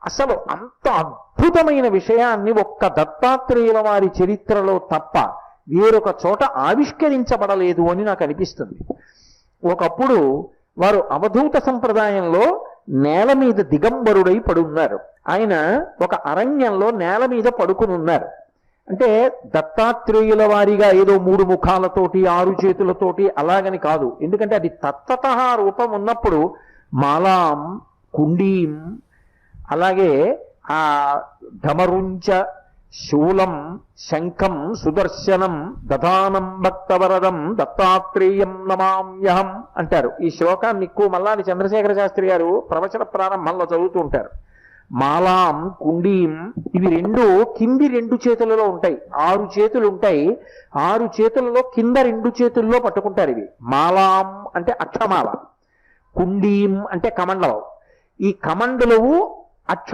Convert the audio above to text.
అసలు అంత అద్భుతమైన విషయాన్ని ఒక్క దత్తాత్రేయుల వారి చరిత్రలో తప్ప వేరొక చోట ఆవిష్కరించబడలేదు అని నాకు అనిపిస్తుంది. ఒకప్పుడు వారు అవధూత సంప్రదాయంలో నేల మీద దిగంబరుడై పడున్నారు. ఆయన ఒక అరణ్యంలో నేల మీద పడుకుని ఉన్నారు. అంటే దత్తాత్రేయుల వారిగా ఏదో 3 ముఖాలతోటి 6 చేతులతోటి అలాగని కాదు. ఎందుకంటే అది తత్తత రూపం ఉన్నప్పుడు మాలాం, కుండీం, అలాగే ఆ ఢమరుంచ, శూలం, శంఖం, సుదర్శనం, దధానం భక్తవరదం దత్తాత్రేయం నమామ్యహం అంటారు. ఈ శ్లోకాన్ని ఎక్కువ మల్లాది చంద్రశేఖర శాస్త్రి గారు ప్రవచన ప్రారంభంలో చదువుతూ ఉంటారు. మాలాం, కుండీం ఇవి రెండు కింది 2 చేతులలో ఉంటాయి. 6 చేతులు ఉంటాయి. 6 చేతులలో కింద 2 చేతుల్లో పట్టుకుంటారు. ఇవి మాలాం అంటే అక్షమాల, కుండీం అంటే కమండలం. ఈ కమండలవు